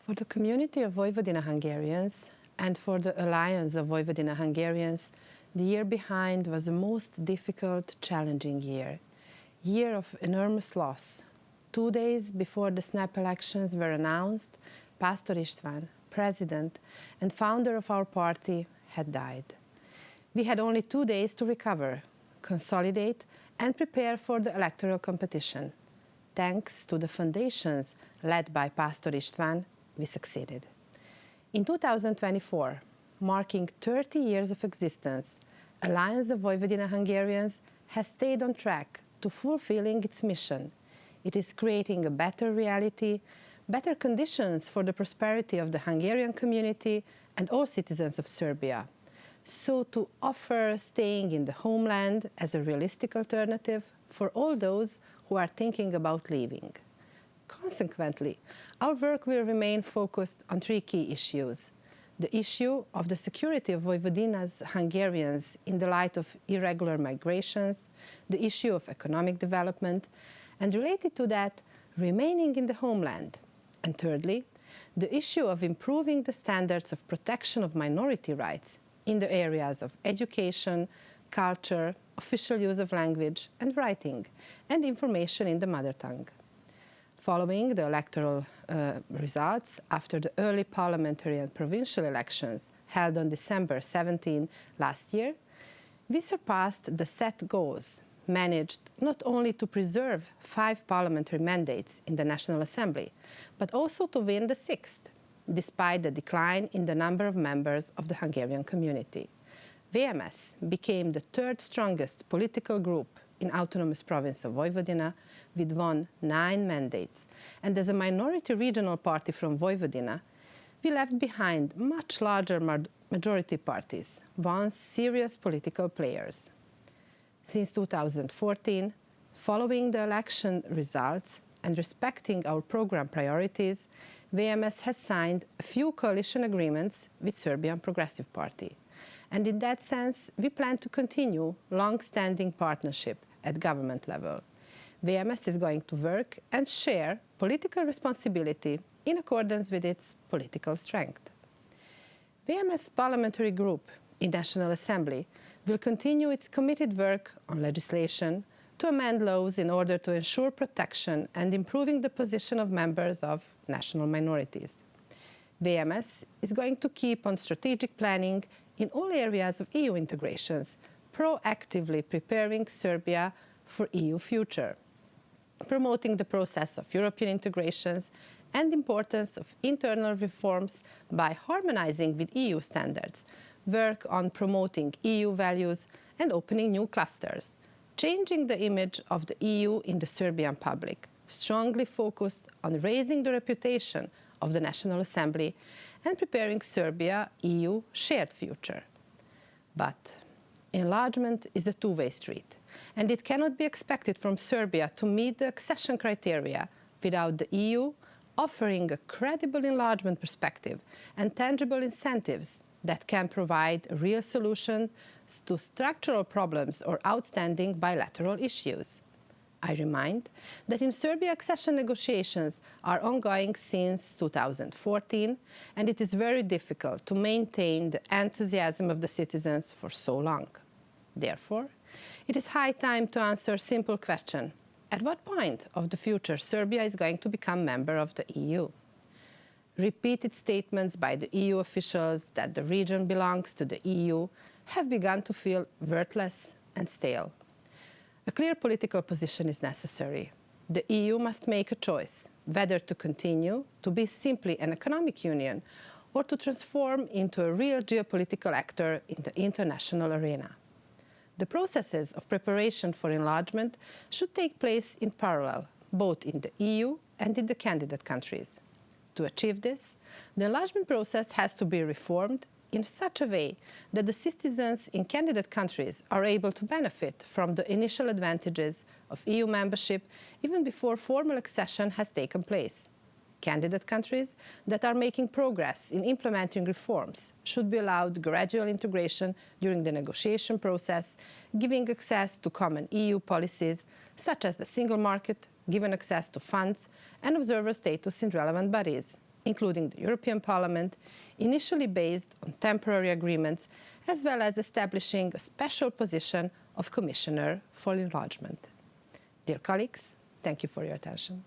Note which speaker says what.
Speaker 1: For the community of Vojvodina Hungarians and for the Alliance of Vojvodina Hungarians, the year behind was the most difficult, challenging year of enormous loss. 2 days before the snap elections were announced, Pastor István, president and founder of our party, had died. We had only 2 days to recover, consolidate and prepare for the electoral competition. Thanks to the foundations led by Pastor István, we succeeded. In 2024, marking 30 years of existence, Alliance of Vojvodina Hungarians has stayed on track to fulfilling its mission. It is creating a better reality, better conditions for the prosperity of the Hungarian community and all citizens of Serbia. So to offer staying in the homeland as a realistic alternative for all those who are thinking about leaving. Consequently, our work will remain focused on 3 key issues. The issue of the security of Vojvodina's Hungarians in the light of irregular migrations, the issue of economic development, and related to that, remaining in the homeland. And thirdly, the issue of improving the standards of protection of minority rights in the areas of education, culture, official use of language and writing, and information in the mother tongue. Following the electoral results after the early parliamentary and provincial elections held on December 17 last year, we surpassed the set goals, managed not only to preserve 5 parliamentary mandates in the National Assembly, but also to win the 6th, despite the decline in the number of members of the Hungarian community. VMSZ became the 3rd strongest political group in autonomous province of Vojvodina, with 9 mandates. And as a minority regional party from Vojvodina, we left behind much larger majority parties, once serious political players. Since 2014, following the election results and respecting our program priorities, VMSZ has signed a few coalition agreements with Serbian Progressive Party. And in that sense, we plan to continue long-standing partnership at government level. VMSZ is going to work and share political responsibility in accordance with its political strength. VMSZ parliamentary group in National Assembly will continue its committed work on legislation to amend laws in order to ensure protection and improving the position of members of national minorities. VMSZ is going to keep on strategic planning in all areas of EU integrations, proactively preparing Serbia for EU future, promoting the process of European integrations and the importance of internal reforms by harmonizing with EU standards, work on promoting EU values and opening new clusters, changing the image of the EU in the Serbian public, strongly focused on raising the reputation of the National Assembly and preparing Serbia-EU shared future. But enlargement is a two-way street, and it cannot be expected from Serbia to meet the accession criteria without the EU offering a credible enlargement perspective and tangible incentives that can provide a real solution to structural problems or outstanding bilateral issues. I remind that in Serbia accession negotiations are ongoing since 2014, and it is very difficult to maintain the enthusiasm of the citizens for so long. Therefore, it is high time to answer a simple question: at what point of the future Serbia is going to become member of the EU? Repeated statements by the EU officials that the region belongs to the EU have begun to feel worthless and stale. A clear political position is necessary. The EU must make a choice whether to continue to be simply an economic union or to transform into a real geopolitical actor in the international arena. The processes of preparation for enlargement should take place in parallel, both in the EU and in the candidate countries. To achieve this, the enlargement process has to be reformed in such a way that the citizens in candidate countries are able to benefit from the initial advantages of EU membership even before formal accession has taken place. Candidate countries that are making progress in implementing reforms should be allowed gradual integration during the negotiation process, giving access to common EU policies such as the single market, given access to funds and observer status in relevant bodies. including the European Parliament, initially based on temporary agreements, as well as establishing a special position of Commissioner for Enlargement. Dear colleagues, thank you for your attention.